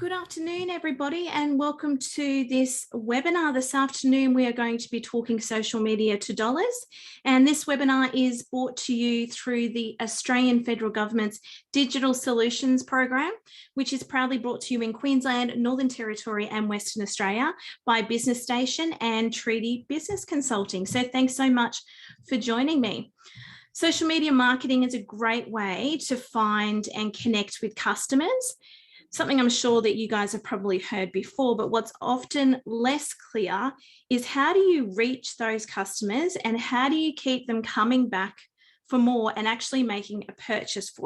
Good afternoon, everybody, and welcome to this webinar. This afternoon, we are going to be talking social media to dollars. And this webinar is brought to you through the Australian Federal Government's Digital Solutions Program, which is proudly brought to you in Queensland, Northern Territory and Western Australia by Business Station and Treaty Business Consulting. So thanks so much for joining me. Social media marketing is a great way to find and connect with customers. Something I'm sure that you guys have probably heard before, but what's often less clear is how do you reach those customers and how do you keep them coming back for more and actually making a purchase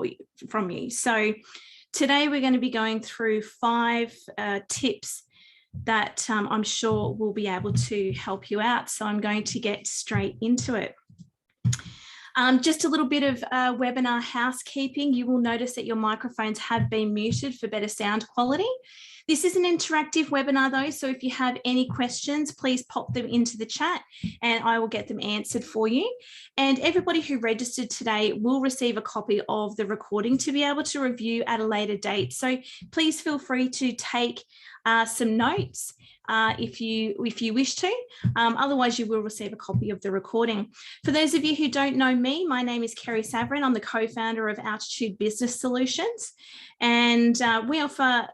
from you. So today we're going to be going through 5 tips that I'm sure will be able to help you out. So I'm going to get straight into it. Just a little bit of webinar housekeeping. You will notice that your microphones have been muted for better sound quality. This is an interactive webinar though, so if you have any questions, please pop them into the chat and I will get them answered for you. And everybody who registered today will receive a copy of the recording to be able to review at a later date. So please feel free to take some notes if you wish to. Otherwise, you will receive a copy of the recording. For those of you who don't know me, my name is Kerrie Savarin. I'm the co-founder of Altitude Business Solutions, and we offer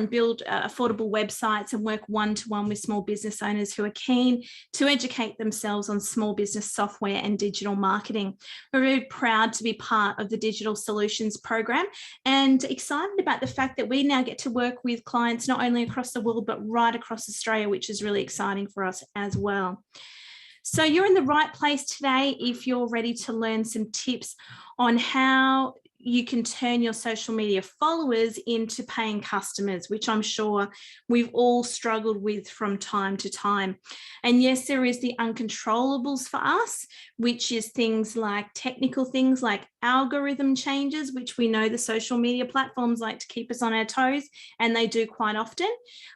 and build affordable websites and work one-to-one with small business owners who are keen to educate themselves on small business software and digital marketing. We're very proud to be part of the Digital Solutions Program and excited about the fact that we now get to work with clients not only across the world, but right across Australia, which is really exciting for us as well. So you're in the right place today if you're ready to learn some tips on how you can turn your social media followers into paying customers, which I'm sure we've all struggled with from time to time. And yes, there is the uncontrollables for us, which is things like technical things like algorithm changes, which we know the social media platforms like to keep us on our toes, and they do quite often.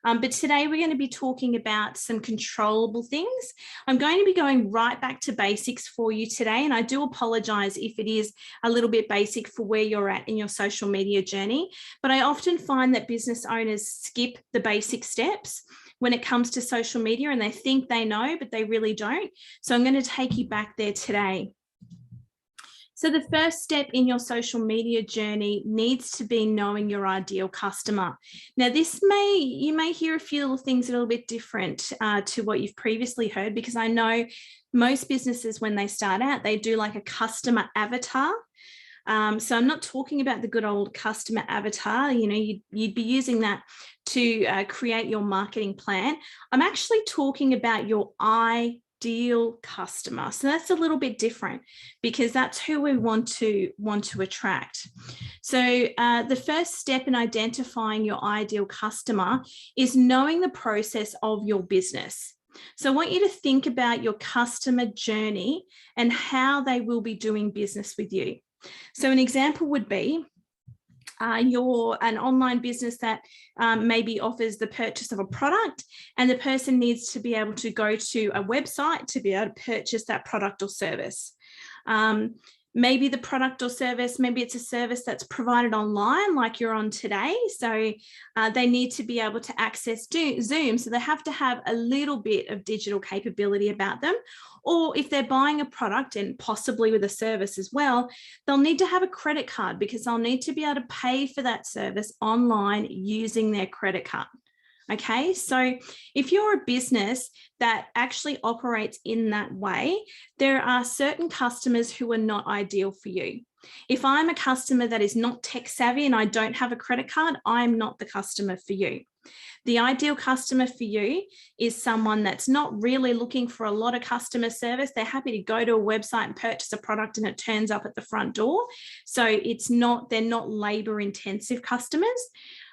But today we're going to be talking about some controllable things. I'm going to be going right back to basics for you today, and I do apologize if it is a little bit basic for where you're at in your social media journey, but I often find that business owners skip the basic steps when it comes to social media and they think they know, but they really don't. So I'm going to take you back there today. So the first step in your social media journey needs to be knowing your ideal customer. Now, you may hear a few little things a little bit different to what you've previously heard, because I know most businesses, when they start out, they do like a customer avatar. So I'm not talking about the good old customer avatar. You know, you'd be using that to create your marketing plan. I'm actually talking about your ideal customer. So that's a little bit different because that's who we want to attract. So the first step in identifying your ideal customer is knowing the process of your business. So I want you to think about your customer journey and how they will be doing business with you. So an example would be you're an online business that maybe offers the purchase of a product, and the person needs to be able to go to a website to be able to purchase that product or service. Maybe the product or service, maybe it's a service that's provided online like you're on today. So they need to be able to access Zoom. So they have to have a little bit of digital capability about them. Or if they're buying a product and possibly with a service as well, they'll need to have a credit card because they'll need to be able to pay for that service online using their credit card. Okay, so if you're a business that actually operates in that way, there are certain customers who are not ideal for you. If I'm a customer that is not tech savvy and I don't have a credit card, I'm not the customer for you. The ideal customer for you is someone that's not really looking for a lot of customer service. They're happy to go to a website and purchase a product and it turns up at the front door. So they're not labor intensive customers.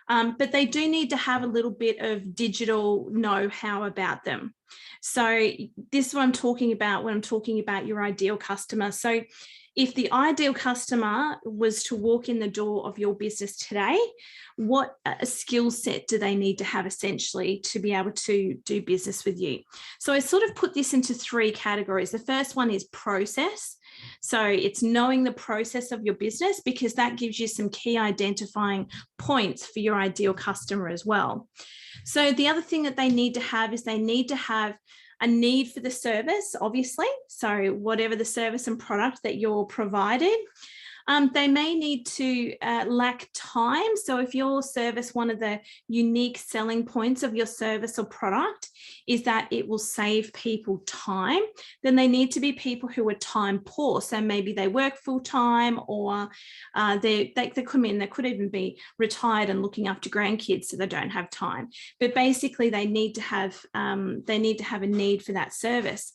But they do need to have a little bit of digital know-how about them. So this is what I'm talking about when I'm talking about your ideal customer. So if the ideal customer was to walk in the door of your business today, what skill set do they need to have essentially to be able to do business with you? So I sort of put this into 3 categories. The first one is process. So it's knowing the process of your business, because that gives you some key identifying points for your ideal customer as well. So the other thing that they need to have is they need to have a need for the service, obviously. So whatever the service and product that you're providing. They may need to lack time. So if your service, one of the unique selling points of your service or product is that it will save people time, then they need to be people who are time poor. So maybe they work full time, or they could even be retired and looking after grandkids, so they don't have time. But basically, they need to have a need for that service.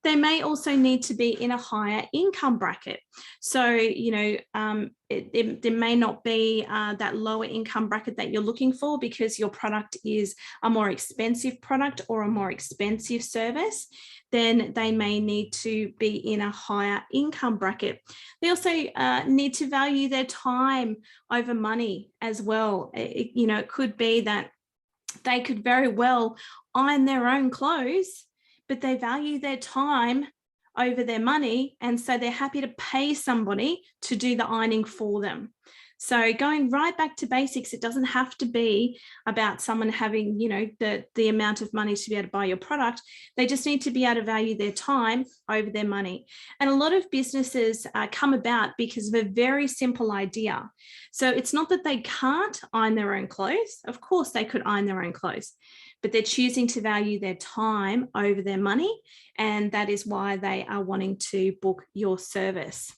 They may also need to be in a higher income bracket. So, there may not be that lower income bracket that you're looking for because your product is a more expensive product or a more expensive service. Then they may need to be in a higher income bracket. They also need to value their time over money as well. It could be that they could very well iron their own clothes, but they value their time over their money. And so they're happy to pay somebody to do the ironing for them. So going right back to basics, it doesn't have to be about someone having, the amount of money to be able to buy your product. They just need to be able to value their time over their money. And a lot of businesses come about because of a very simple idea. So it's not that they can't iron their own clothes. Of course, they could iron their own clothes, but they're choosing to value their time over their money. And that is why they are wanting to book your service.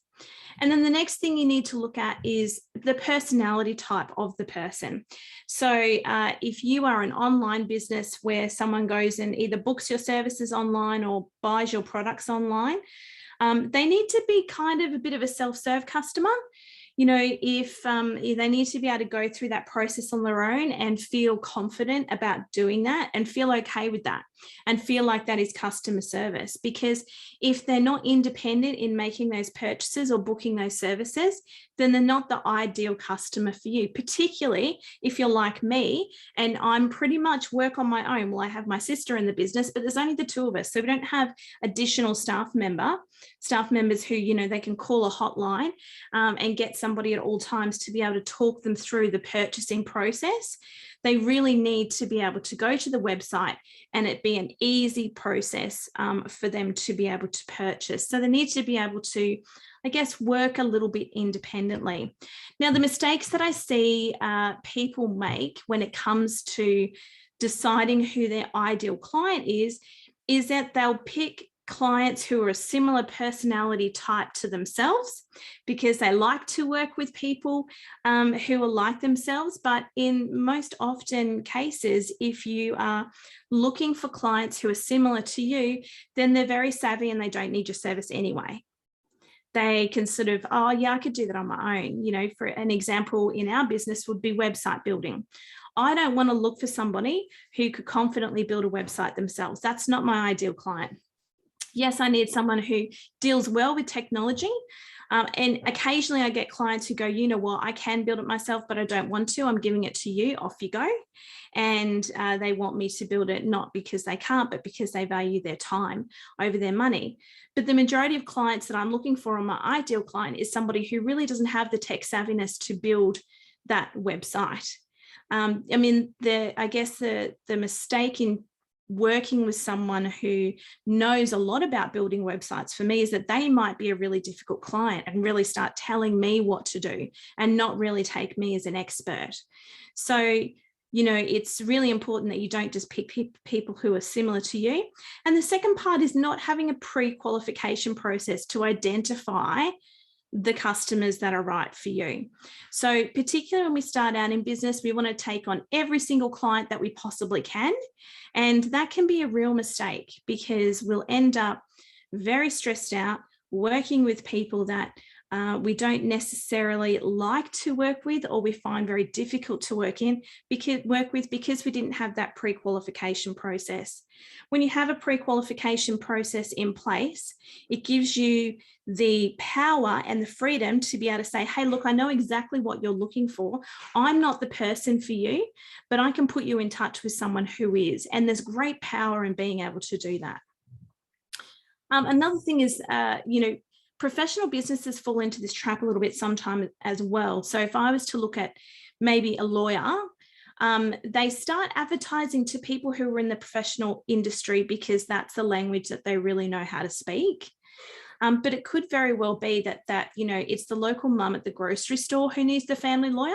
And then the next thing you need to look at is the personality type of the person. So if you are an online business where someone goes and either books your services online or buys your products online, they need to be kind of a bit of a self-serve customer. If they need to be able to go through that process on their own and feel confident about doing that and feel okay with that and feel like that is customer service. Because if they're not independent in making those purchases or booking those services, then they're not the ideal customer for you, particularly if you're like me and I'm pretty much work on my own. Well, I have my sister in the business, but there's only the 2 of us. So we don't have additional staff members who, they can call a hotline and get somebody at all times to be able to talk them through the purchasing process. They really need to be able to go to the website and it be an easy process for them to be able to purchase. So they need to be able to, work a little bit independently. Now, the mistakes that I see people make when it comes to deciding who their ideal client is that they'll pick clients who are a similar personality type to themselves because they like to work with people who are like themselves. But in most often cases, if you are looking for clients who are similar to you, then they're very savvy and they don't need your service anyway. They can sort of, I could do that on my own. For an example in our business would be website building. I don't want to look for somebody who could confidently build a website themselves. That's not my ideal client. Yes, I need someone who deals well with technology. And occasionally I get clients who go, I can build it myself, but I don't want to. I'm giving it to you. Off you go. And they want me to build it, not because they can't, but because they value their time over their money. But the majority of clients that I'm looking for on my ideal client is somebody who really doesn't have the tech savviness to build that website. The mistake in working with someone who knows a lot about building websites for me is that they might be a really difficult client and really start telling me what to do and not really take me as an expert. So, it's really important that you don't just pick people who are similar to you. And the second part is not having a pre-qualification process to identify the customers that are right for you. So particularly when we start out in business, we want to take on every single client that we possibly can. And that can be a real mistake because we'll end up very stressed out working with people that we don't necessarily like to work with, or we find very difficult to work with because we didn't have that pre-qualification process. When you have a pre-qualification process in place, it gives you the power and the freedom to be able to say, hey, look, I know exactly what you're looking for. I'm not the person for you, but I can put you in touch with someone who is. And there's great power in being able to do that. Another thing is, professional businesses fall into this trap a little bit sometimes as well. So if I was to look at maybe a lawyer, they start advertising to people who are in the professional industry because that's the language that they really know how to speak. But it could very well be that it's the local mum at the grocery store who needs the family lawyer.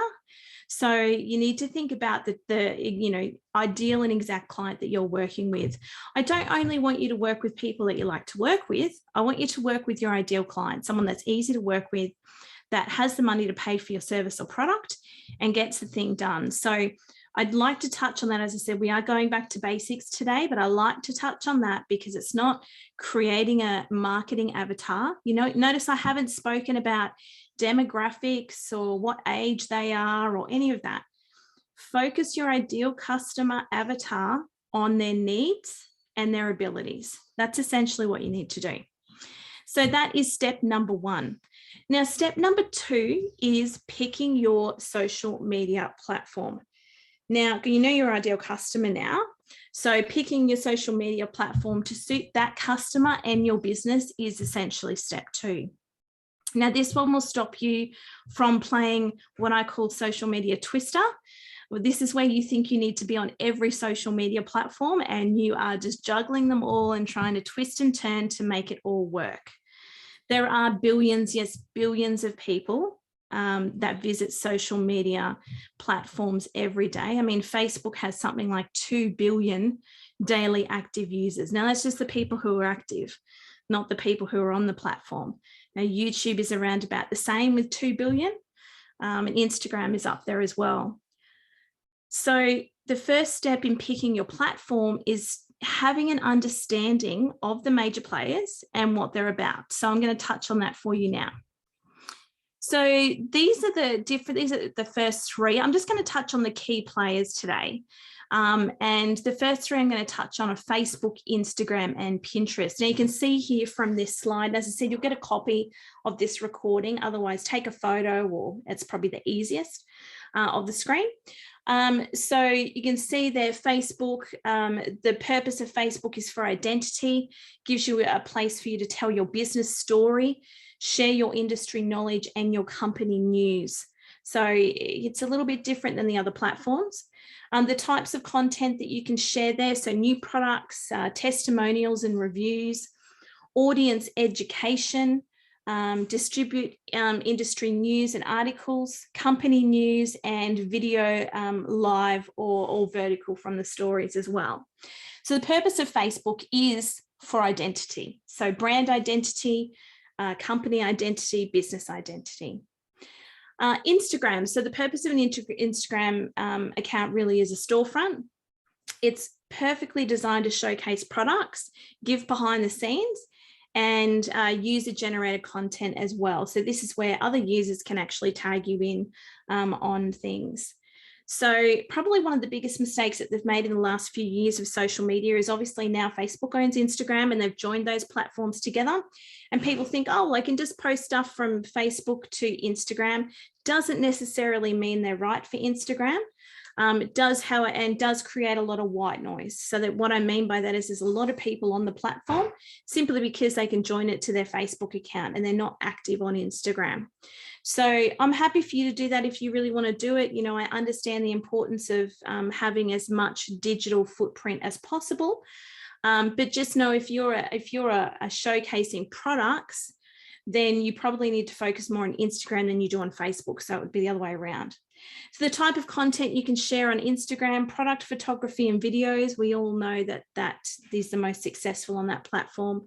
So you need to think about the ideal and exact client that you're working with. I don't only want you to work with people that you like to work with. I want you to work with your ideal client, someone that's easy to work with, that has the money to pay for your service or product and gets the thing done. So I'd like to touch on that. As I said, we are going back to basics today, but I like to touch on that because it's not creating a marketing avatar. Notice I haven't spoken about demographics or what age they are or any of that. Focus your ideal customer avatar on their needs and their abilities. That's essentially what you need to do. So that is step number one. Now, step number two is picking your social media platform. Now, you know your ideal customer now. So picking your social media platform to suit that customer and your business is essentially step two. Now, this one will stop you from playing what I call social media twister. Well, this is where you think you need to be on every social media platform and you are just juggling them all and trying to twist and turn to make it all work. There are billions, yes, billions of people that visit social media platforms every day. I mean, Facebook has something like 2 billion daily active users. Now, that's just the people who are active, not the people who are on the platform. Now, YouTube is around about the same with 2 billion, and Instagram is up there as well. So the first step in picking your platform is having an understanding of the major players and what they're about. So I'm going to touch on that for you now. So these are the first three. I'm just going to touch on the key players today. And the first three I'm going to touch on are Facebook, Instagram, and Pinterest. Now you can see here from this slide, as I said, you'll get a copy of this recording. Otherwise, take a photo, or it's probably the easiest of the screen. So you can see there Facebook, the purpose of Facebook is for identity, gives you a place for you to tell your business story, share your industry knowledge and your company news. So it's a little bit different than the other platforms. The types of content that you can share there, so new products, testimonials and reviews, audience education, distribute industry news and articles, company news, and video live or vertical from the stories as well. So the purpose of Facebook is for identity. So brand identity, company identity, business identity. Instagram. So the purpose of an Instagram account really is a storefront. It's perfectly designed to showcase products, give behind the scenes, and user-generated content as well. So this is where other users can actually tag you in on things. So probably one of the biggest mistakes that they've made in the last few years of social media is obviously now Facebook owns Instagram and they've joined those platforms together. And people think, oh, well, I can just post stuff from Facebook to Instagram. Doesn't necessarily mean they're right for Instagram. It does, however, and does create a lot of white noise. So that what I mean by that is there's a lot of people on the platform simply because they can join it to their Facebook account and they're not active on Instagram. So I'm happy for you to do that if you really want to do it. You know, I understand the importance of having as much digital footprint as possible. But just know if you're showcasing products, then you probably need to focus more on Instagram than you do on Facebook. So it would be the other way around. So the type of content you can share on Instagram, product photography and videos. We all know that is the most successful on that platform.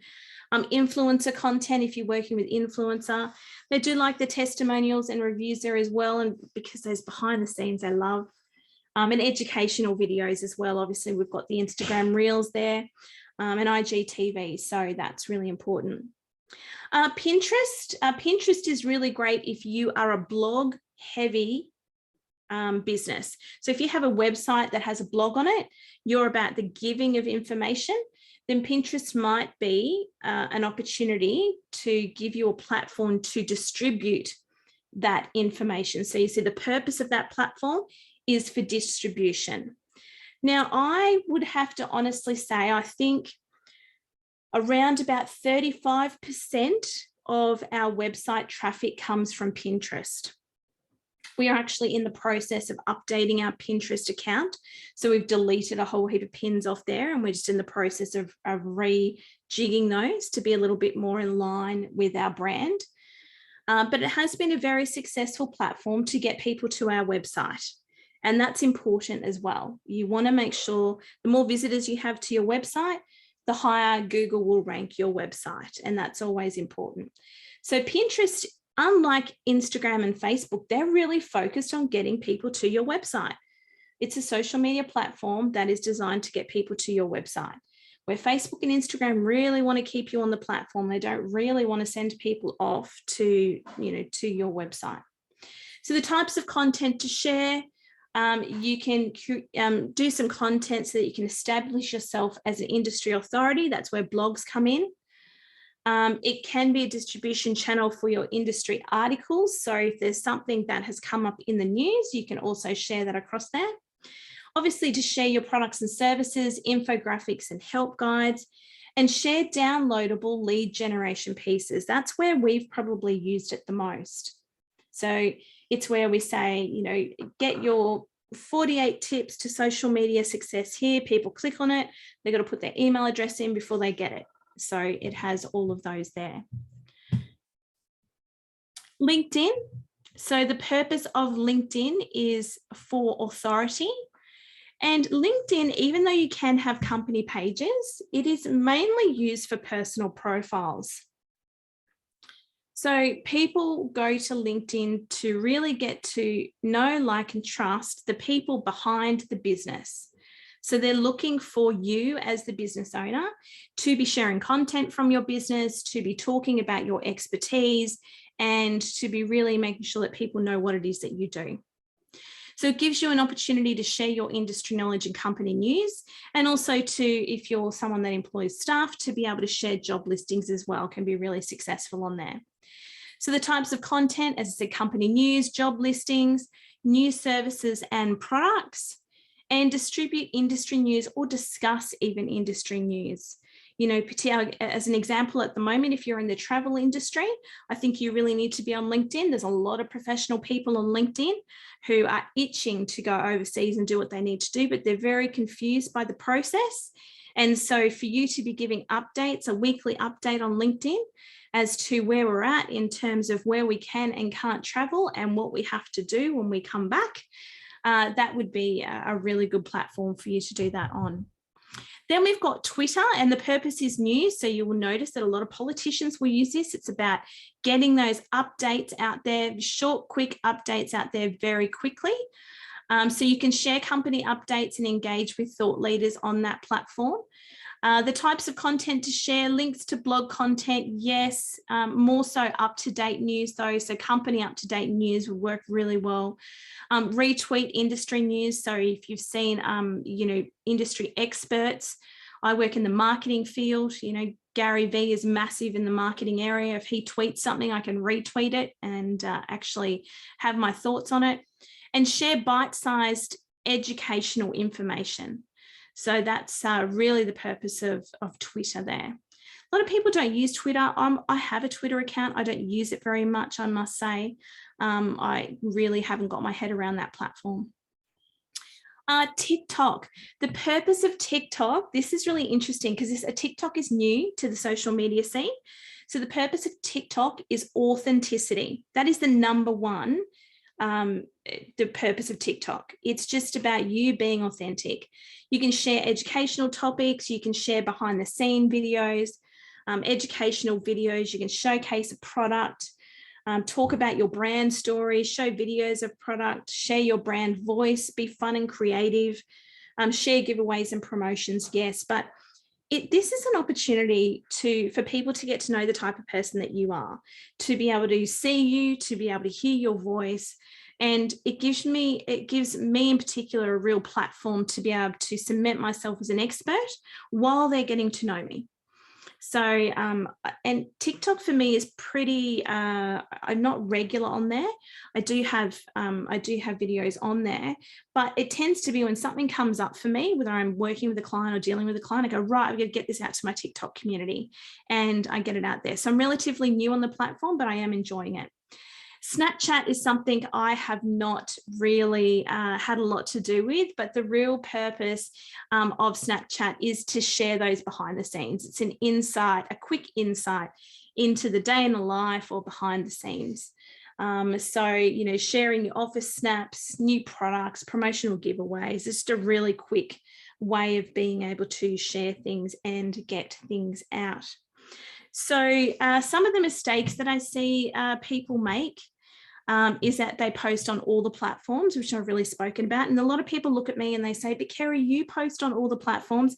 Influencer content, if you're working with influencer, they do like the testimonials and reviews there as well. And because those behind the scenes I love. And educational videos as well. Obviously, we've got the Instagram Reels there and IGTV. So that's really important. Pinterest is really great if you are a blog heavy business. So if you have a website that has a blog on it, you're about the giving of information, then Pinterest might be an opportunity to give you a platform to distribute that information. So you see the purpose of that platform is for distribution. Now, I would have to honestly say, I think around about 35% of our website traffic comes from Pinterest. We are actually in the process of updating our Pinterest account. So we've deleted a whole heap of pins off there, and we're just in the process of rejigging those to be a little bit more in line with our brand. But it has been a very successful platform to get people to our website. And that's important as well. You want to make sure the more visitors you have to your website, the higher Google will rank your website. And that's always important. So Pinterest, unlike Instagram and Facebook, they're really focused on getting people to your website. It's a social media platform that is designed to get people to your website. Where Facebook and Instagram really want to keep you on the platform, they don't really want to send people off to, to your website. So the types of content to share, you can do some content so that you can establish yourself as an industry authority. That's where blogs come in. It can be a distribution channel for your industry articles. So if there's something that has come up in the news, you can also share that across there. Obviously, to share your products and services, infographics and help guides, and share downloadable lead generation pieces. That's where we've probably used it the most. So it's where we say, get your 48 tips to social media success here. People click on it. They've got to put their email address in before they get it. So it has all of those there. LinkedIn. So the purpose of LinkedIn is for authority. And LinkedIn, even though you can have company pages, it is mainly used for personal profiles. So people go to LinkedIn to really get to know, like, and trust the people behind the business. So they're looking for you as the business owner to be sharing content from your business, to be talking about your expertise, and to be really making sure that people know what it is that you do. So it gives you an opportunity to share your industry knowledge and company news, and also to, if you're someone that employs staff, to be able to share job listings as well, can be really successful on there. So the types of content, as I said, company news, job listings, new services and products, and distribute industry news or discuss even industry news. As an example, at the moment, if you're in the travel industry, I think you really need to be on LinkedIn. There's a lot of professional people on LinkedIn who are itching to go overseas and do what they need to do, but they're very confused by the process. And so for you to be giving updates, a weekly update on LinkedIn as to where we're at in terms of where we can and can't travel and what we have to do when we come back, that would be a really good platform for you to do that on. Then we've got Twitter, and the purpose is news. So you will notice that a lot of politicians will use this. It's about getting those updates out there, short, quick updates out there very quickly. So you can share company updates and engage with thought leaders on that platform. The types of content to share, links to blog content, yes, more so up-to-date news though. So company up-to-date news would work really well. Retweet industry news. So if you've seen, industry experts, I work in the marketing field, Gary V is massive in the marketing area. If he tweets something, I can retweet it and actually have my thoughts on it, and share bite-sized educational information. So that's really the purpose of Twitter there. A lot of people don't use Twitter. I have a Twitter account. I don't use it very much, I must say. I really haven't got my head around that platform. Tick-Tock. The purpose of Tick-Tock, this is really interesting because Tick-Tock is new to the social media scene. So the purpose of Tick-Tock is authenticity. That is the number one, the purpose of Tick-Tock. It's just about you being authentic. You can share educational topics, you can share behind the scene videos, educational videos, you can showcase a product, talk about your brand story, show videos of product, share your brand voice, be fun and creative, share giveaways and promotions, yes, but this is an opportunity for people to get to know the type of person that you are, to be able to see you, to be able to hear your voice. And it gives me in particular a real platform to be able to cement myself as an expert while they're getting to know me. So, and TikTok for me is pretty, I'm not regular on there. I do have videos on there, but it tends to be when something comes up for me, whether I'm working with a client or dealing with a client, I go, right, I'm going to get this out to my TikTok community, and I get it out there. So I'm relatively new on the platform, but I am enjoying it. Snapchat is something I have not really had a lot to do with, but the real purpose of Snapchat is to share those behind the scenes. It's an insight, a quick insight into the day in the life or behind the scenes. So, you know, sharing your office snaps, new products, promotional giveaways, it's just a really quick way of being able to share things and get things out. So some of the mistakes that I see people make is that they post on all the platforms, which I've really spoken about. And a lot of people look at me and they say, but Kerrie, you post on all the platforms.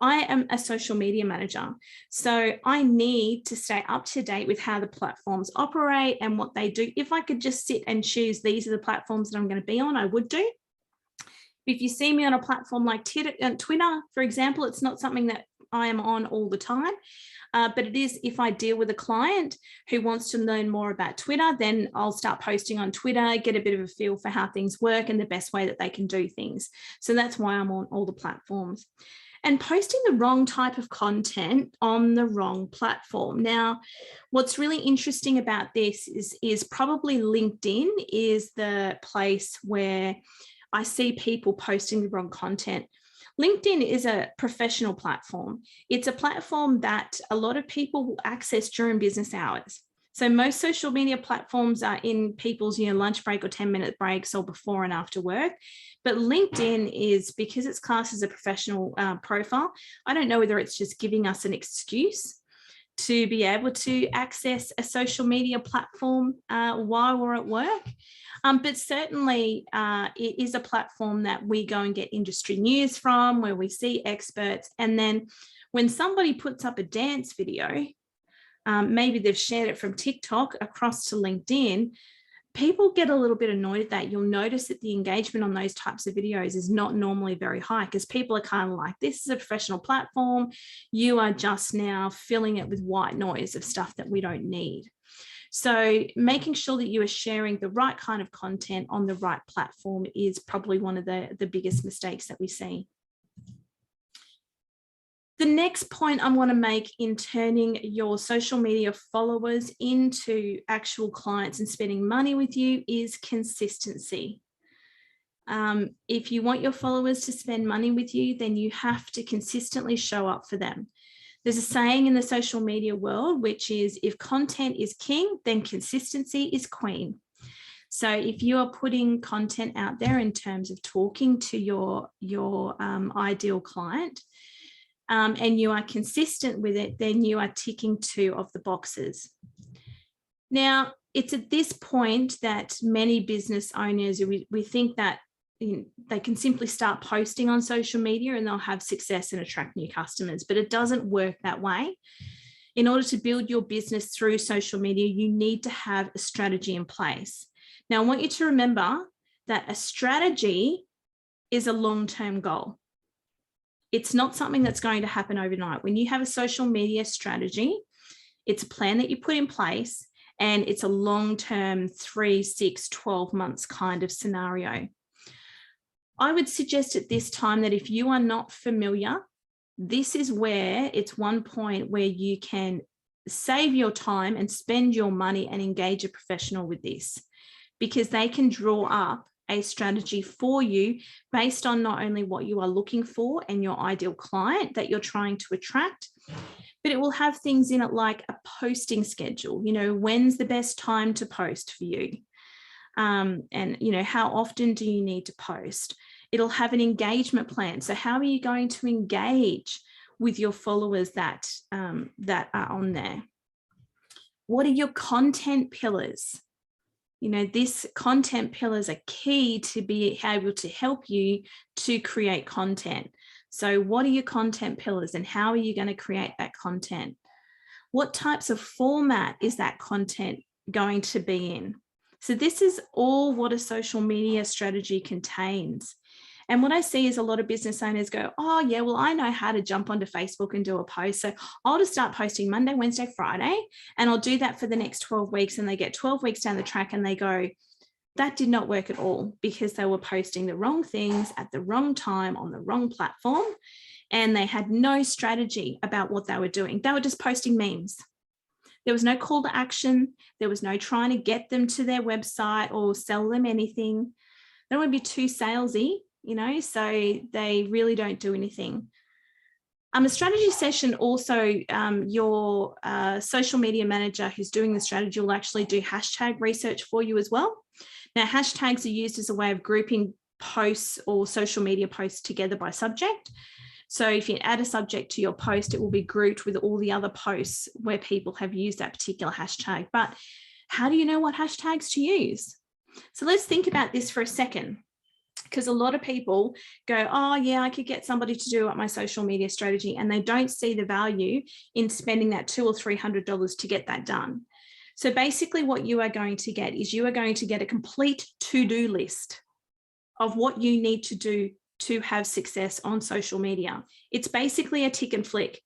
I am a social media manager, so I need to stay up to date with how the platforms operate and what they do. If I could just sit and choose these are the platforms that I'm going to be on, I would do. If you see me on a platform like Twitter, for example, it's not something that I am on all the time. But it is, if I deal with a client who wants to learn more about Twitter, then I'll start posting on Twitter, get a bit of a feel for how things work and the best way that they can do things. So that's why I'm on all the platforms. And posting the wrong type of content on the wrong platform. Now, what's really interesting about this is probably LinkedIn is the place where I see people posting the wrong content. LinkedIn is a professional platform. It's a platform that a lot of people will access during business hours. So most social media platforms are in people's, you know, lunch break or 10-minute breaks or before and after work. But LinkedIn is, because it's classed as a professional profile, I don't know whether it's just giving us an excuse to be able to access a social media platform while we're at work. But certainly it is a platform that we go and get industry news from, where we see experts. And then when somebody puts up a dance video, maybe they've shared it from TikTok across to LinkedIn, people get a little bit annoyed at that. You'll notice that the engagement on those types of videos is not normally very high, because people are kind of like, this is a professional platform. You are just now filling it with white noise of stuff that we don't need. So making sure that you are sharing the right kind of content on the right platform is probably one of the biggest mistakes that we see. The next point I want to make in turning your social media followers into actual clients and spending money with you is consistency. If you want your followers to spend money with you, then you have to consistently show up for them. There's a saying in the social media world, which is, if content is king, then consistency is queen. So if you are putting content out there in terms of talking to your ideal client, and you are consistent with it, then you are ticking 2 of the boxes. Now, it's at this point that many business owners, we think that they can simply start posting on social media and they'll have success and attract new customers, but it doesn't work that way. In order to build your business through social media, you need to have a strategy in place. Now, I want you to remember that a strategy is a long-term goal. It's not something that's going to happen overnight. When you have a social media strategy, it's a plan that you put in place, and it's a long-term 3, 6, 12 months kind of scenario. I would suggest at this time that if you are not familiar, this is where it's one point where you can save your time and spend your money and engage a professional with this, because they can draw up a strategy for you based on not only what you are looking for and your ideal client that you're trying to attract, but it will have things in it like a posting schedule. You know, when's the best time to post for you? And, you know, how often do you need to post? It'll have an engagement plan. So how are you going to engage with your followers that are on there? What are your content pillars? You know, this content pillars are key to be able to help you to create content. So what are your content pillars and how are you going to create that content? What types of format is that content going to be in? So this is all what a social media strategy contains. And what I see is a lot of business owners go, oh yeah, well, I know how to jump onto Facebook and do a post. So I'll just start posting Monday, Wednesday, Friday, and I'll do that for the next 12 weeks. And they get 12 weeks down the track and they go, that did not work at all because they were posting the wrong things at the wrong time on the wrong platform. And they had no strategy about what they were doing. They were just posting memes. There was no call to action. There was no trying to get them to their website or sell them anything. They don't want to be too salesy, you know, so they really don't do anything. A strategy session also, your social media manager who's doing the strategy will actually do hashtag research for you as well. Now, hashtags are used as a way of grouping posts or social media posts together by subject. So if you add a subject to your post, it will be grouped with all the other posts where people have used that particular hashtag. But how do you know what hashtags to use? So let's think about this for a second, because a lot of people go, oh yeah, I could get somebody to do up my social media strategy, and they don't see the value in spending that $200 or $300 to get that done. So basically what you are going to get is you are going to get a complete to-do list of what you need to do to have success on social media. It's basically a tick and flick.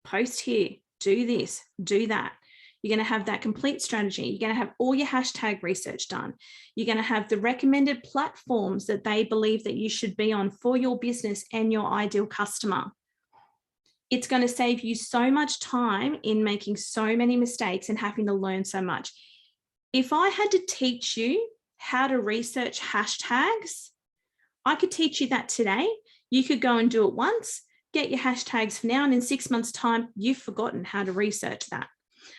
Post here, do this, do that. You're going to have that complete strategy. You're going to have all your hashtag research done. You're going to have the recommended platforms that they believe that you should be on for your business and your ideal customer. It's going to save you so much time in making so many mistakes and having to learn so much. If I had to teach you how to research hashtags, I could teach you that today. You could go and do it once, get your hashtags for now, and in 6 months' time, you've forgotten how to research that.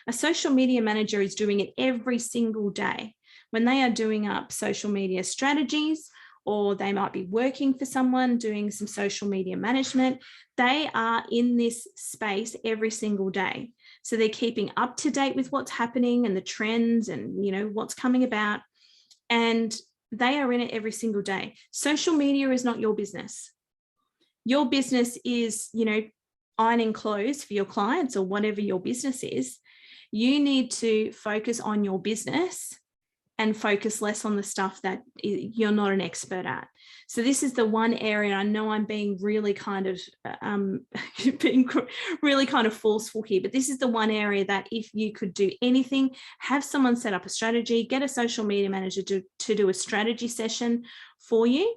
A social media manager is doing it every single day. When they are doing up social media strategies, or they might be working for someone doing some social media management, they are in this space every single day. So they're keeping up to date with what's happening and the trends and, you know, what's coming about. And they are in it every single day. Social media is not your business. Your business is, you know, ironing clothes for your clients or whatever your business is. You need to focus on your business and focus less on the stuff that you're not an expert at. So this is the one area, I know I'm being really kind of forceful here, but this is the one area that if you could do anything, have someone set up a strategy, get a social media manager to do a strategy session for you,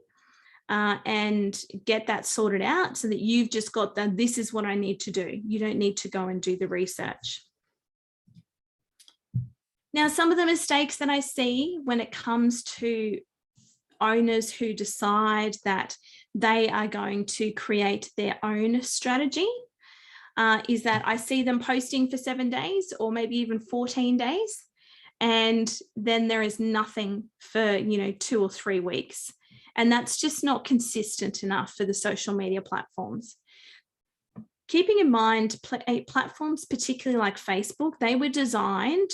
and get that sorted out so that you've just got the, this is what I need to do. You don't need to go and do the research. Now, some of the mistakes that I see when it comes to owners who decide that they are going to create their own strategy is that I see them posting for 7 days or maybe even 14 days. And then there is nothing for, you know, 2 or 3 weeks. And that's just not consistent enough for the social media platforms. Keeping in mind, platforms, particularly like Facebook, they were designed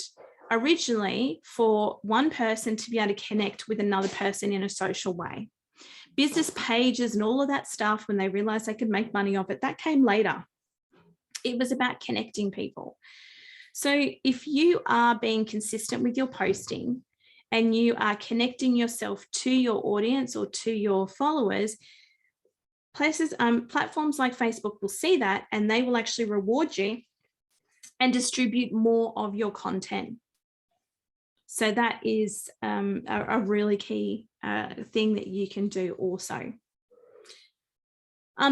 originally for one person to be able to connect with another person in a social way. Business pages and all of that stuff, when they realized they could make money off it, that came later. It was about connecting people. So if you are being consistent with your posting and you are connecting yourself to your audience or to your followers, platforms like Facebook will see that and they will actually reward you and distribute more of your content. So that is a really key thing that you can do also.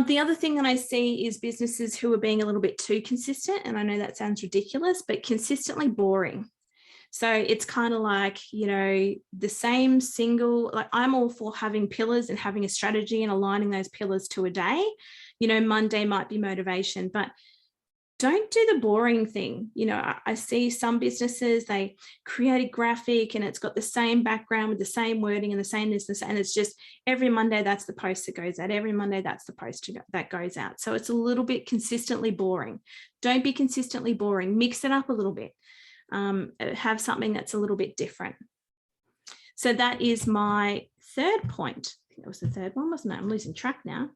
The other thing that I see is businesses who are being a little bit too consistent, and I know that sounds ridiculous, but consistently boring. So it's kind of like, you know, the same single, like I'm all for having pillars and having a strategy and aligning those pillars to a day. You know, Monday might be motivation, but don't do the boring thing. You know, I see some businesses, they create a graphic and it's got the same background with the same wording and the same business. And it's just every Monday, that's the post that goes out. Every Monday, that's the post that goes out. So it's a little bit consistently boring. Don't be consistently boring. Mix it up a little bit. Have something that's a little bit different. So that is my third point. I think that was the third one, wasn't it? I'm losing track now.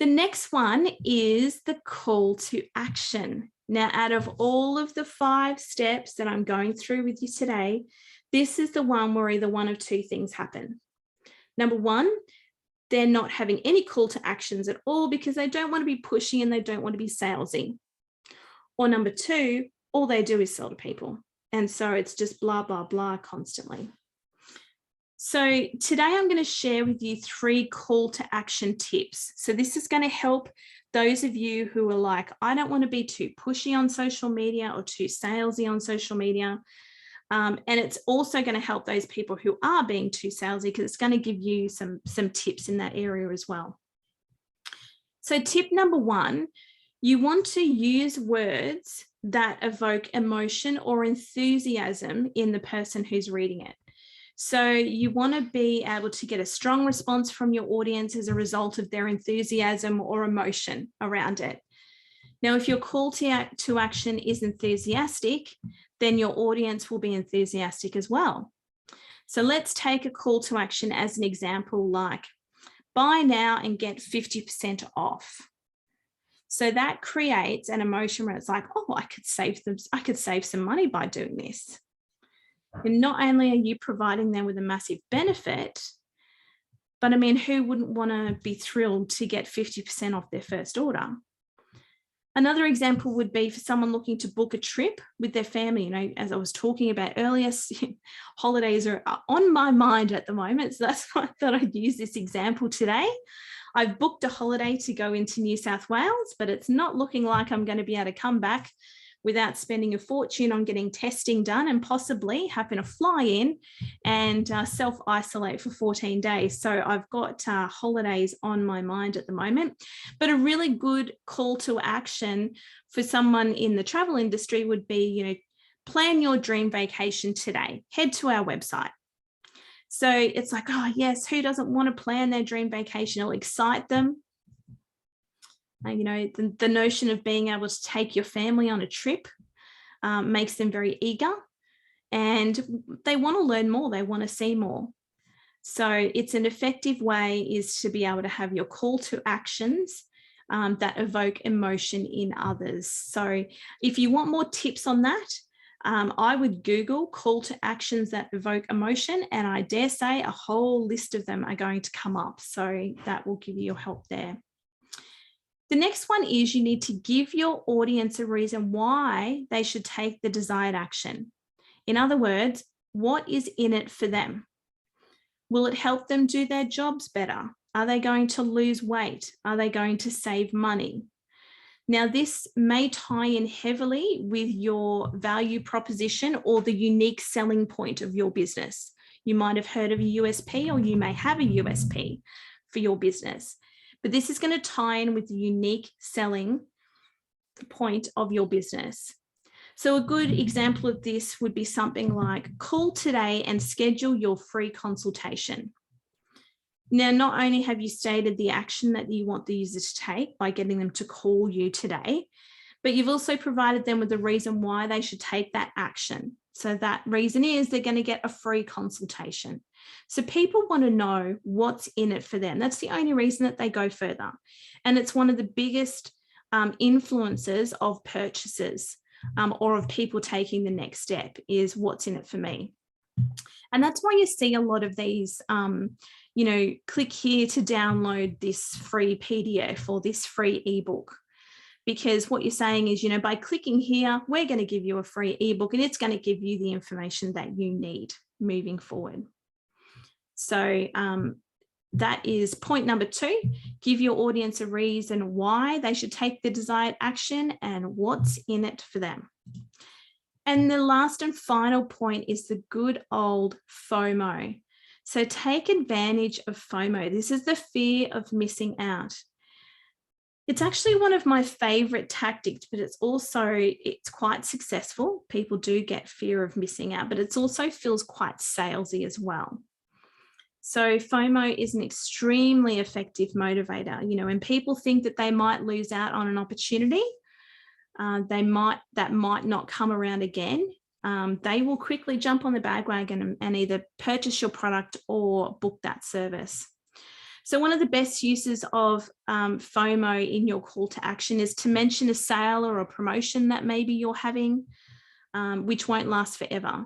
The next one is the call to action. Now, out of all of the 5 steps that I'm going through with you today, this is the one where either one of 2 things happen. Number 1, they're not having any call to actions at all because they don't want to be pushy and they don't want to be salesy. Or number 2, all they do is sell to people. And so it's just blah, blah, blah constantly. So today I'm going to share with you 3 call to action tips. So this is going to help those of you who are like, I don't want to be too pushy on social media or too salesy on social media. And it's also going to help those people who are being too salesy because it's going to give you some tips in that area as well. So tip number 1, you want to use words that evoke emotion or enthusiasm in the person who's reading it. So you want to be able to get a strong response from your audience as a result of their enthusiasm or emotion around it. Now, if your call to action is enthusiastic, then your audience will be enthusiastic as well. So let's take a call to action as an example, like buy now and get 50% off. So that creates an emotion where it's like, oh, I could save some money by doing this. And not only are you providing them with a massive benefit, but I mean, who wouldn't want to be thrilled to get 50% off their first order? Another example would be for someone looking to book a trip with their family. You know, as I was talking about earlier, holidays are on my mind at the moment. So that's why I thought I'd use this example today. I've booked a holiday to go into New South Wales, but it's not looking like I'm going to be able to come back without spending a fortune on getting testing done and possibly having to fly in and self-isolate for 14 days. So I've got holidays on my mind at the moment. But a really good call to action for someone in the travel industry would be, you know, plan your dream vacation today. Head to our website. So it's like, oh, yes, who doesn't want to plan their dream vacation? It'll excite them. You know, the notion of being able to take your family on a trip makes them very eager and they want to learn more. They want to see more. So it's an effective way is to be able to have your call to actions that evoke emotion in others. So if you want more tips on that, I would Google call to actions that evoke emotion, and I dare say a whole list of them are going to come up. So that will give you help there. The next one is you need to give your audience a reason why they should take the desired action. In other words, what is in it for them? Will it help them do their jobs better? Are they going to lose weight? Are they going to save money? Now, this may tie in heavily with your value proposition or the unique selling point of your business. You might have heard of a USP, or you may have a USP for your business. But this is going to tie in with the unique selling point of your business. So a good example of this would be something like call today and schedule your free consultation. Now, not only have you stated the action that you want the user to take by getting them to call you today, but you've also provided them with the reason why they should take that action. So that reason is they're going to get a free consultation. So people want to know what's in it for them. That's the only reason that they go further. And it's one of the biggest influences of purchases or of people taking the next step is what's in it for me. And that's why you see a lot of these, you know, click here to download this free PDF or this free ebook. Because what you're saying is, you know, by clicking here, we're going to give you a free ebook and it's going to give you the information that you need moving forward. So that is point number 2. Give your audience a reason why they should take the desired action and what's in it for them. And the last and final point is the good old FOMO. So take advantage of FOMO. This is the fear of missing out. It's actually one of my favorite tactics, but it's quite successful. People do get fear of missing out, but it also feels quite salesy as well. So FOMO is an extremely effective motivator. You know, when people think that they might lose out on an opportunity, that might not come around again. they will quickly jump on the bandwagon and either purchase your product or book that service. So one of the best uses of FOMO in your call to action is to mention a sale or a promotion that maybe you're having, which won't last forever.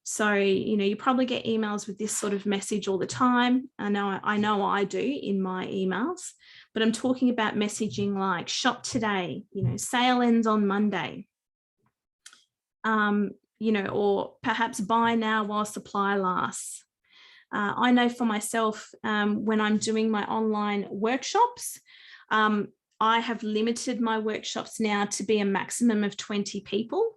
So, you probably get emails with this sort of message all the time. I know I do in my emails, but I'm talking about messaging like shop today, sale ends on Monday, or perhaps buy now while supply lasts. I know for myself, when I'm doing my online workshops, I have limited my workshops now to be a maximum of 20 people.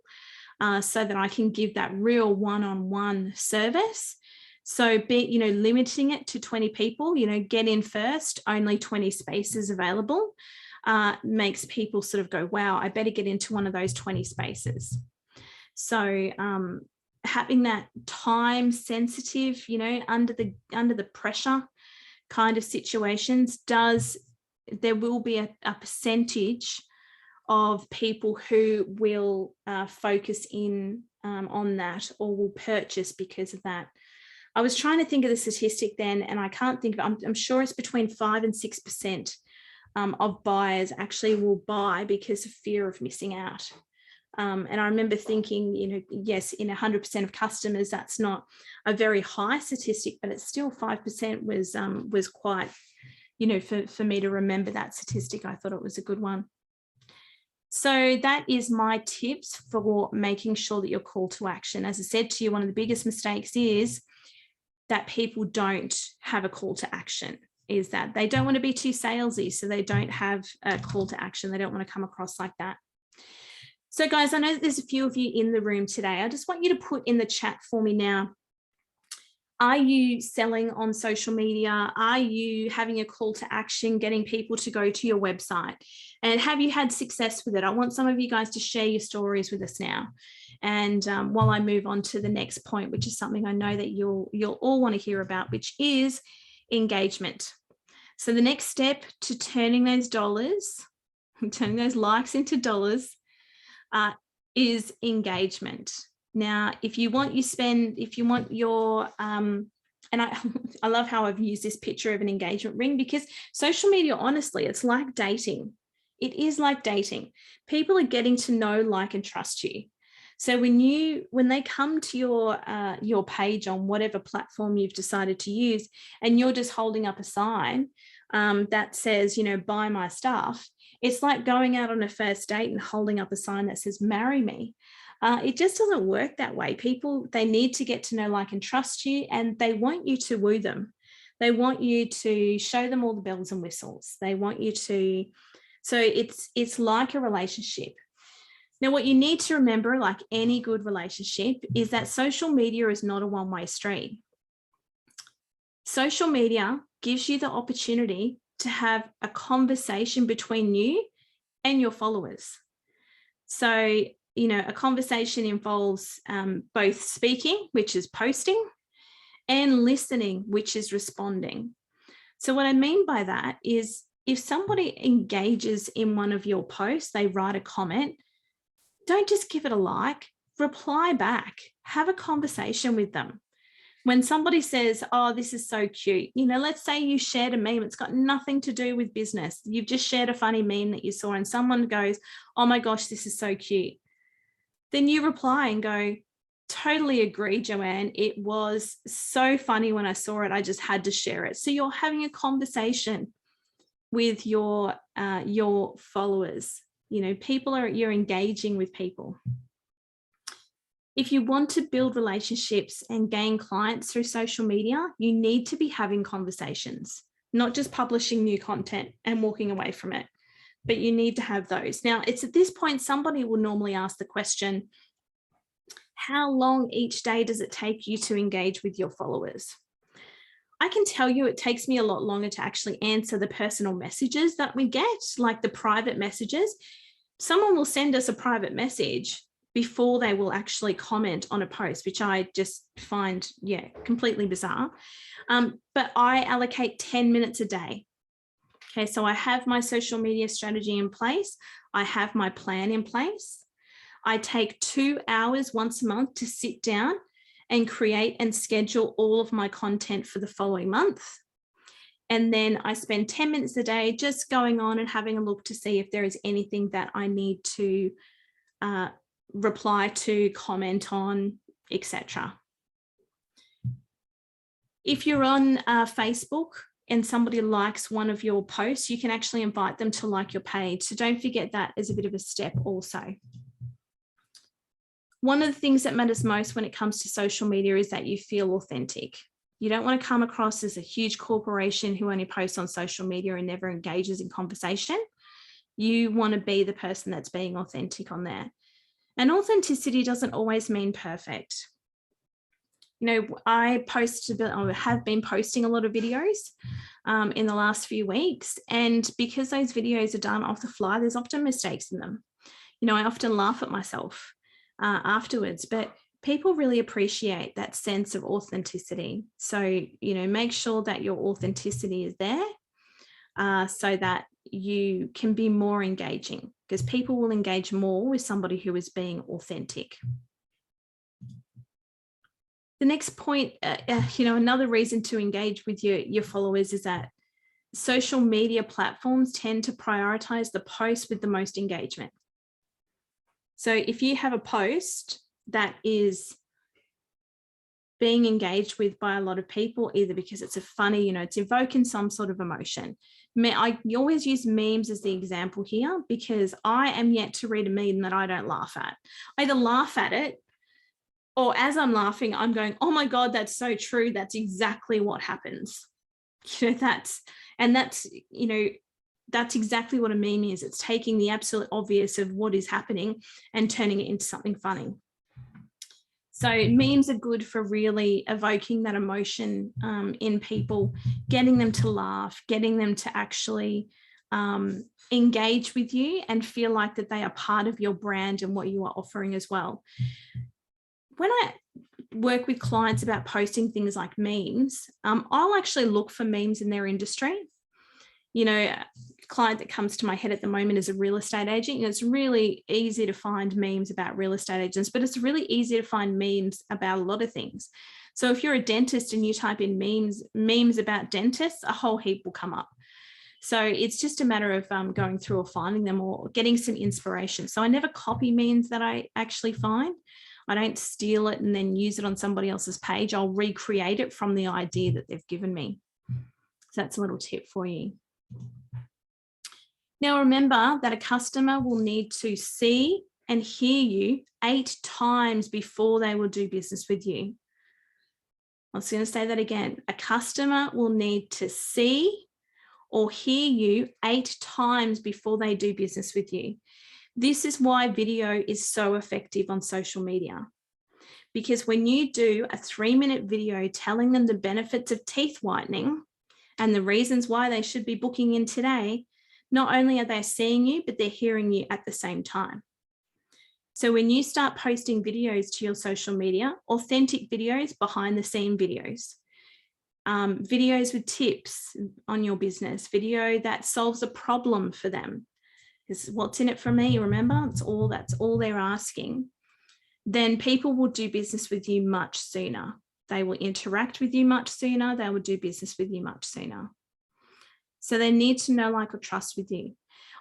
So that I can give that real one-on-one service. So limiting it to 20 people, get in first, only 20 spaces available, makes people sort of go, wow, I better get into one of those 20 spaces. So having that time sensitive, under the pressure kind of situations there will be a percentage of people who will focus in on that or will purchase because of that. I was trying to think of the statistic then, and I can't think of it. I'm sure it's between 5 and 6% of buyers actually will buy because of fear of missing out. And I remember thinking, yes, in 100% of customers, that's not a very high statistic, but it's still 5% was quite, for me to remember that statistic, I thought it was a good one. So that is my tips for making sure that your call to action. As I said to you, one of the biggest mistakes is that people don't have a call to action, is that they don't want to be too salesy, so they don't have a call to action. They don't want to come across like that. So guys, I know that there's a few of you in the room today. I just want you to put in the chat for me now. Are you selling on social media? Are you having a call to action, getting people to go to your website? And have you had success with it? I want some of you guys to share your stories with us now. And while I move on to the next point, which is something I know that you'll all want to hear about, which is engagement. So the next step to turning those dollars, turning those likes into dollars, is engagement. Now, if you want your, and I love how I've used this picture of an engagement ring, because social media, honestly, it's like dating. It is like dating. People are getting to know, like, and trust you. So when they come to your page on whatever platform you've decided to use, and you're just holding up a sign that says, buy my stuff, it's like going out on a first date and holding up a sign that says, marry me. It just doesn't work that way. People, they need to get to know, like, and trust you, and they want you to woo them. They want you to show them all the bells and whistles. They want you to, so it's like a relationship. Now, what you need to remember, like any good relationship, is that social media is not a one-way street. Social media gives you the opportunity to have a conversation between you and your followers. So, a conversation involves both speaking, which is posting, and listening, which is responding. So what I mean by that is, if somebody engages in one of your posts, they write a comment, don't just give it a like, reply back, have a conversation with them. When somebody says, oh, this is so cute, let's say you shared a meme, it's got nothing to do with business. You've just shared a funny meme that you saw, and someone goes, oh my gosh, this is so cute. Then you reply and go, totally agree, Joanne. It was so funny when I saw it. I just had to share it. So you're having a conversation with your followers. You're engaging with people. If you want to build relationships and gain clients through social media, you need to be having conversations, not just publishing new content and walking away from it, but you need to have those. Now, it's at this point, somebody will normally ask the question, how long each day does it take you to engage with your followers? I can tell you it takes me a lot longer to actually answer the personal messages that we get, like the private messages. Someone will send us a private message before they will actually comment on a post, which I just find, completely bizarre. But I allocate 10 minutes a day. Okay, so I have my social media strategy in place. I have my plan in place. I take 2 hours once a month to sit down and create and schedule all of my content for the following month. And then I spend 10 minutes a day just going on and having a look to see if there is anything that I need to reply to, comment on, etc. If you're on Facebook and somebody likes one of your posts, you can actually invite them to like your page. So don't forget that as a bit of a step also. One of the things that matters most when it comes to social media is that you feel authentic. You don't want to come across as a huge corporation who only posts on social media and never engages in conversation. You want to be the person that's being authentic on there. And authenticity doesn't always mean perfect. You know, I have been posting a lot of videos in the last few weeks, and because those videos are done off the fly, there's often mistakes in them. You know, I often laugh at myself afterwards, but people really appreciate that sense of authenticity. So, you know, make sure that your authenticity is there so that you can be more engaging, because people will engage more with somebody who is being authentic. The next point, you know, another reason to engage with your followers is that social media platforms tend to prioritize the post with the most engagement. So if you have a post that is being engaged with by a lot of people, either because it's a funny, you know, it's evoking some sort of emotion. I always use memes as the example here, because I am yet to read a meme that I don't laugh at. I either laugh at it, or as I'm laughing, I'm going, oh my God, that's so true. That's exactly what happens. You know, that's exactly what a meme is. It's taking the absolute obvious of what is happening and turning it into something funny. So memes are good for really evoking that emotion in people, getting them to laugh, getting them to actually engage with you and feel like that they are part of your brand and what you are offering as well. When I work with clients about posting things like memes, I'll actually look for memes in their industry. You know, a client that comes to my head at the moment is a real estate agent. You know, it's really easy to find memes about real estate agents, but it's really easy to find memes about a lot of things. So if you're a dentist and you type in memes about dentists, a whole heap will come up. So it's just a matter of going through or finding them or getting some inspiration. So I never copy memes that I actually find. I don't steal it and then use it on somebody else's page. I'll recreate it from the idea that they've given me. So that's a little tip for you. Now, remember that a customer will need to see and hear you 8 times before they will do business with you. I'm just going to say that again. A customer will need to see or hear you 8 times before they do business with you. This is why video is so effective on social media, because when you do a 3-minute video telling them the benefits of teeth whitening and the reasons why they should be booking in today, not only are they seeing you, but they're hearing you at the same time. So when you start posting videos to your social media, authentic videos, behind the scene videos, videos with tips on your business, video that solves a problem for them, because what's in it for me, remember, that's all they're asking, then people will do business with you much sooner. They will interact with you much sooner. They will do business with you much sooner. So they need to know, like, or trust with you.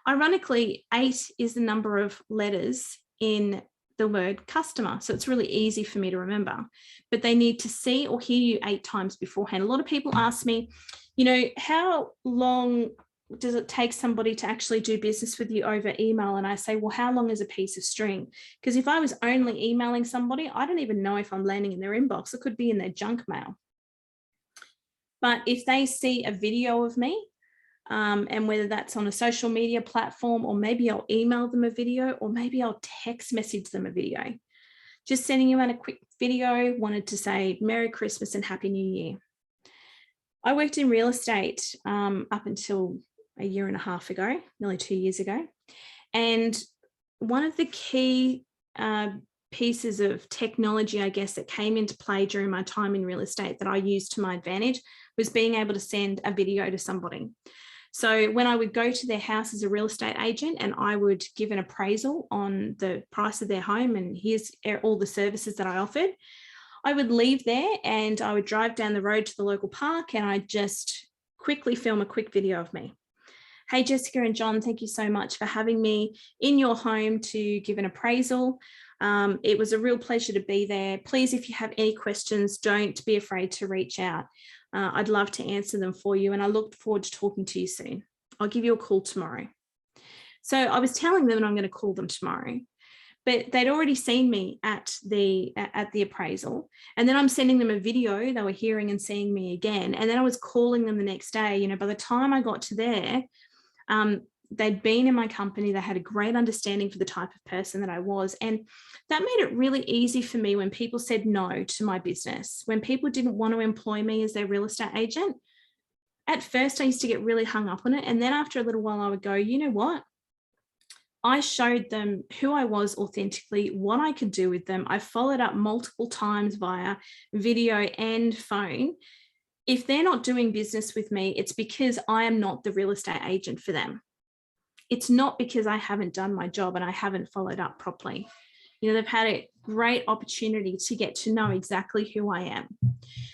Ironically, 8 is the number of letters in the word customer. So it's really easy for me to remember, but they need to see or hear you 8 times beforehand. A lot of people ask me, you know, how long does it take somebody to actually do business with you over email? And I say, well, how long is a piece of string? Because if I was only emailing somebody, I don't even know if I'm landing in their inbox. It could be in their junk mail. But if they see a video of me, and whether that's on a social media platform, or maybe I'll email them a video, or maybe I'll text message them a video, just sending you out a quick video, wanted to say Merry Christmas and Happy New Year. I worked in real estate up until a year and a half ago, nearly 2 years ago. And one of the key pieces of technology, I guess, that came into play during my time in real estate that I used to my advantage was being able to send a video to somebody. So when I would go to their house as a real estate agent and I would give an appraisal on the price of their home and here's all the services that I offered, I would leave there and I would drive down the road to the local park and I'd just quickly film a quick video of me. Hey, Jessica and John, thank you so much for having me in your home to give an appraisal. It was a real pleasure to be there. Please, if you have any questions, don't be afraid to reach out. I'd love to answer them for you and I look forward to talking to you soon. I'll give you a call tomorrow. So I was telling them I'm going to call them tomorrow, but they'd already seen me at the appraisal. And then I'm sending them a video. They were hearing and seeing me again. And then I was calling them the next day. You know, by the time I got to there, they'd been in my company. They had a great understanding for the type of person that I was. And that made it really easy for me when people said no to my business, when people didn't want to employ me as their real estate agent. At first, I used to get really hung up on it. And then after a little while, I would go, you know what? I showed them who I was authentically, what I could do with them. I followed up multiple times via video and phone. If they're not doing business with me, it's because I am not the real estate agent for them. It's not because I haven't done my job and I haven't followed up properly. You know, they've had a great opportunity to get to know exactly who I am.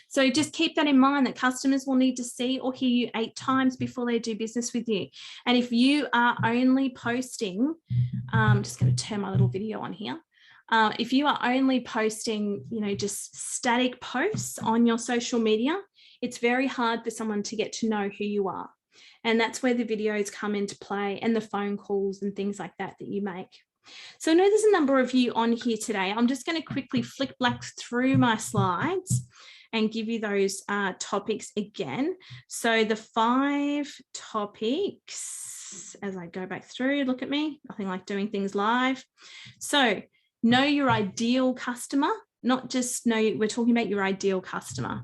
So just keep that in mind, that customers will need to see or hear you 8 times before they do business with you. And if you are only posting, I'm just going to turn my little video on here. If you are only posting, you know, just static posts on your social media, it's very hard for someone to get to know who you are. And that's where the videos come into play and the phone calls and things like that that you make. So I know there's a number of you on here today. I'm just going to quickly flick back through my slides and give you those topics again. So the 5 topics, as I go back through, look at me, nothing like doing things live. So know your ideal customer, not just know, we're talking about your ideal customer,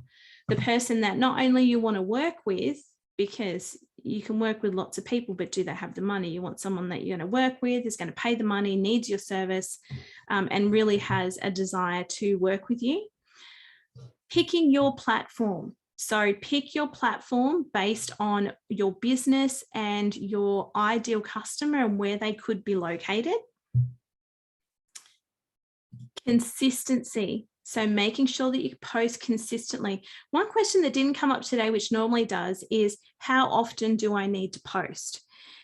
the person that not only you want to work with, because you can work with lots of people, but do they have the money? You want someone that you're going to work with, is going to pay the money, needs your service, and really has a desire to work with you. Picking your platform. So pick your platform based on your business and your ideal customer and where they could be located. Consistency. So making sure that you post consistently. One question that didn't come up today, which normally does, is how often do I need to post?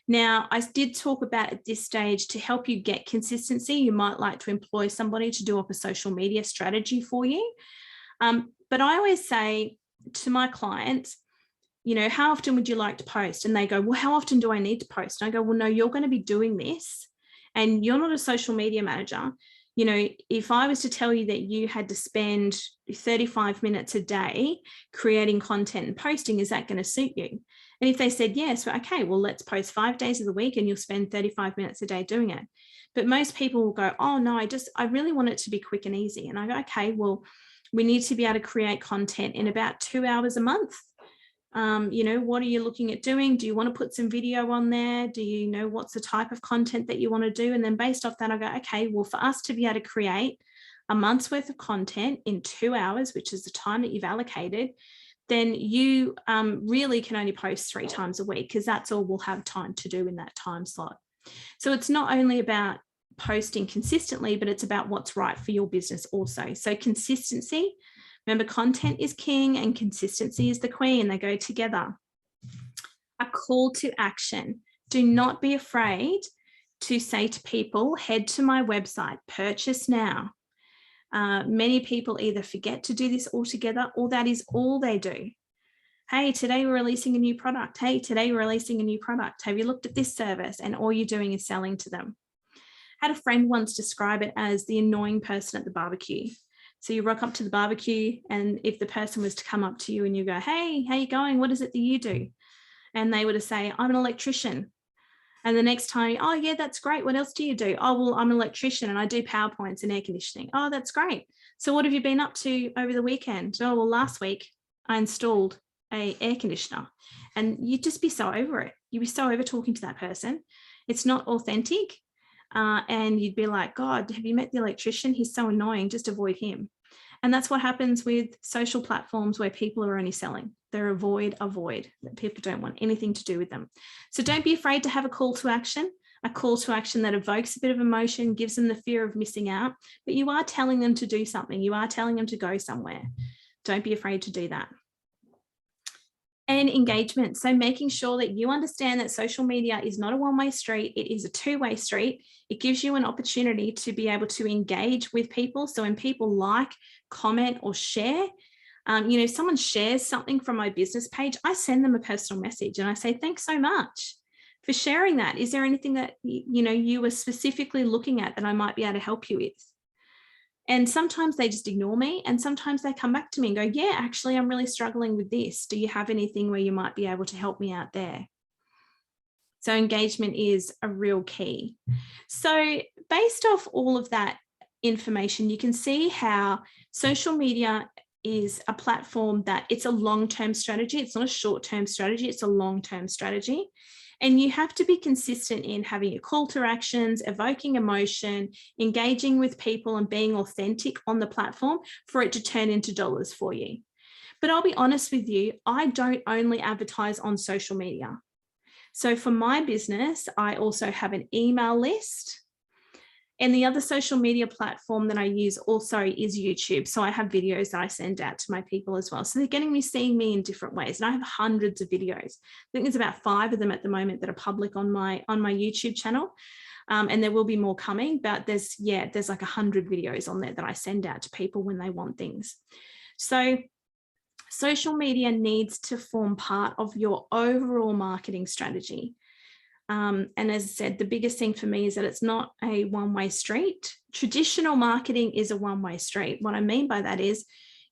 Now, I did talk about at this stage, to help you get consistency, you might like to employ somebody to do up a social media strategy for you. But I always say to my clients, you know, how often would you like to post? And they go, well, how often do I need to post? And I go, well, no, you're going to be doing this and you're not a social media manager. You know, if I was to tell you that you had to spend 35 minutes a day creating content and posting, is that going to suit you? And if they said yes, well, okay, well, let's post 5 days of the week and you'll spend 35 minutes a day doing it. But most people will go, oh no, I really want it to be quick and easy. And I go, okay, well, we need to be able to create content in about 2 hours a month. You know, what are you looking at doing? Do you want to put some video on there? Do you know what's the type of content that you want to do? And then based off that, I go, okay, well, for us to be able to create a month's worth of content in 2 hours, which is the time that you've allocated, then you really can only post 3 times a week, because that's all we'll have time to do in that time slot. So it's not only about posting consistently, but it's about what's right for your business also. So consistency, remember, content is king and consistency is the queen. They go together. A call to action. Do not be afraid to say to people, head to my website, purchase now. Many people either forget to do this altogether, or that is all they do. Hey, today we're releasing a new product. Hey, today we're releasing a new product. Have you looked at this service? And all you're doing is selling to them. I had a friend once describe it as the annoying person at the barbecue. So you rock up to the barbecue, and if the person was to come up to you and you go, hey, how you going? What is it that you do? And they were to say, I'm an electrician. And the next time, oh yeah, that's great. What else do you do? Oh, well, I'm an electrician and I do PowerPoints and air conditioning. Oh, that's great. So what have you been up to over the weekend? Oh, well, last week I installed an air conditioner. And you'd just be so over it. You'd be so over talking to that person. It's not authentic. And you'd be like, God, have you met the electrician? He's so annoying, just avoid him. And that's what happens with social platforms where people are only selling. They're avoid, that people don't want anything to do with them. So don't be afraid to have a call to action that evokes a bit of emotion, gives them the fear of missing out, but you are telling them to do something. You are telling them to go somewhere. Don't be afraid to do that. And engagement. So making sure that you understand that social media is not a one-way street. It is a two-way street. It gives you an opportunity to be able to engage with people. So when people like, comment, or share, if someone shares something from my business page, I send them a personal message and I say, thanks so much for sharing that. Is there anything that, you were specifically looking at that I might be able to help you with? And sometimes they just ignore me, and sometimes they come back to me and go, yeah, actually, I'm really struggling with this. Do you have anything where you might be able to help me out there? So engagement is a real key. So based off all of that information, you can see how social media is a platform that it's a long-term strategy. It's not a short-term strategy, it's a long-term strategy. And you have to be consistent in having your call to actions, evoking emotion, engaging with people, and being authentic on the platform for it to turn into dollars for you. But I'll be honest with you, I don't only advertise on social media. So for my business, I also have an email list. And the other social media platform that I use also is YouTube. So I have videos that I send out to my people as well. So they're getting me seeing me in different ways. And I have hundreds of videos. I think there's about 5 of them at the moment that are public on my YouTube channel. And there will be more coming, but there's like 100 videos on there that I send out to people when they want things. So social media needs to form part of your overall marketing strategy. And as I said, the biggest thing for me is that it's not a one-way street. Traditional marketing is a one-way street. What I mean by that is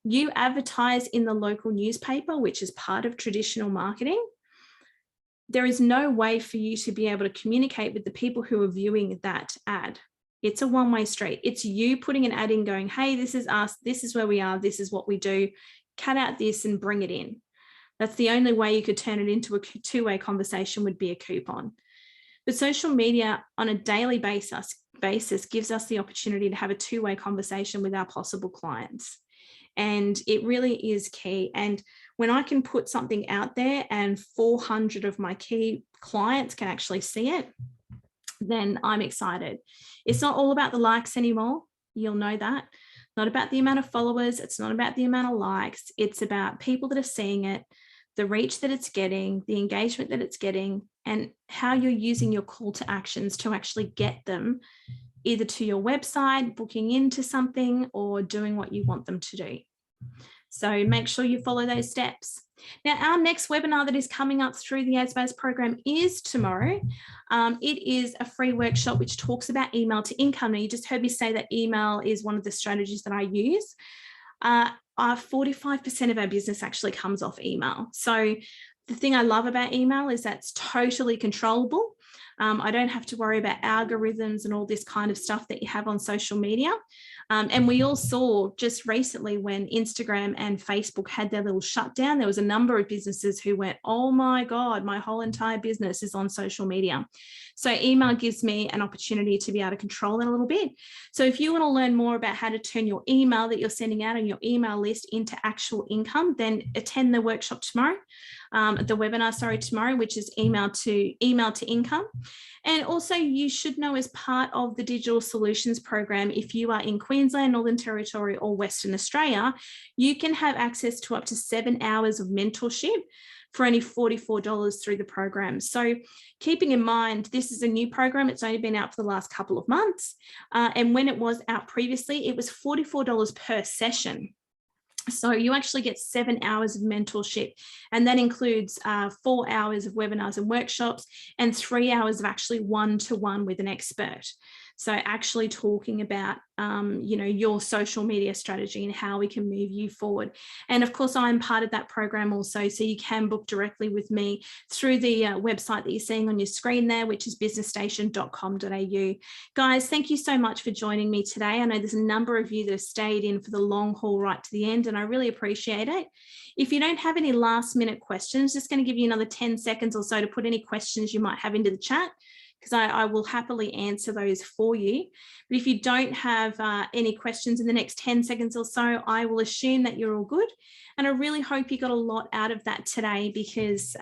you advertise in the local newspaper, which is part of traditional marketing. There is no way for you to be able to communicate with the people who are viewing that ad. It's a one-way street. It's you putting an ad in going, hey, this is us, this is where we are, this is what we do, cut out this and bring it in. That's the only way you could turn it into a two-way conversation would be a coupon. But social media on a daily basis gives us the opportunity to have a two-way conversation with our possible clients. And it really is key. And when I can put something out there and 400 of my key clients can actually see it, then I'm excited. It's not all about the likes anymore. You'll know that. Not about the amount of followers. It's not about the amount of likes. It's about people that are seeing it, the reach that it's getting, the engagement that it's getting, and how you're using your call to actions to actually get them either to your website, booking into something, or doing what you want them to do. So make sure you follow those steps. Now, our next webinar that is coming up through the AusIndustry program is tomorrow. It is a free workshop which talks about email to income. Now, you just heard me say that email is one of the strategies that I use. 45% of our business actually comes off email. So the thing I love about email is that's totally controllable. I don't have to worry about algorithms and all this kind of stuff that you have on social media. And we all saw just recently when Instagram and Facebook had their little shutdown, there was a number of businesses who went, oh my God, my whole entire business is on social media. So email gives me an opportunity to be able to control it a little bit. So if you want to learn more about how to turn your email that you're sending out on your email list into actual income, then attend the workshop tomorrow. The webinar, tomorrow, which is email to income. And also you should know, as part of the Digital Solutions program, if you are in Queensland, Northern Territory or Western Australia, you can have access to up to 7 hours of mentorship for only $44 through the program. So keeping in mind, this is a new program. It's only been out for the last couple of months. And when it was out previously, it was $44 per session. So you actually get 7 hours of mentorship, and that includes 4 hours of webinars and workshops and 3 hours of actually one-to-one with an expert. So actually talking about, your social media strategy and how we can move you forward. And of course, I'm part of that program also. So you can book directly with me through the website that you're seeing on your screen there, which is businessstation.com.au. Guys, thank you so much for joining me today. I know there's a number of you that have stayed in for the long haul right to the end, and I really appreciate it. If you don't have any last minute questions, just going to give you another 10 seconds or so to put any questions you might have into the chat. because I will happily answer those for you. But if you don't have any questions in the next 10 seconds or so, I will assume that you're all good. And I really hope you got a lot out of that today, because,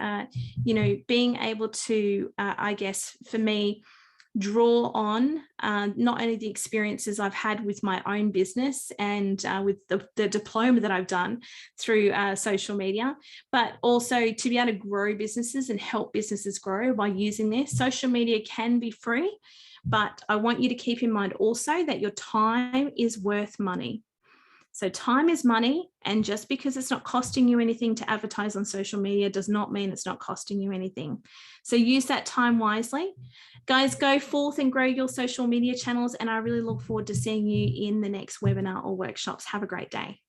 you know, being able to, I guess, for me, draw on not only the experiences I've had with my own business and with the diploma that I've done through social media, but also to be able to grow businesses and help businesses grow by using this. Social media can be free, but I want you to keep in mind also that your time is worth money. So time is money, and just because it's not costing you anything to advertise on social media does not mean it's not costing you anything. So use that time wisely. Guys, go forth and grow your social media channels, and I really look forward to seeing you in the next webinar or workshops. Have a great day.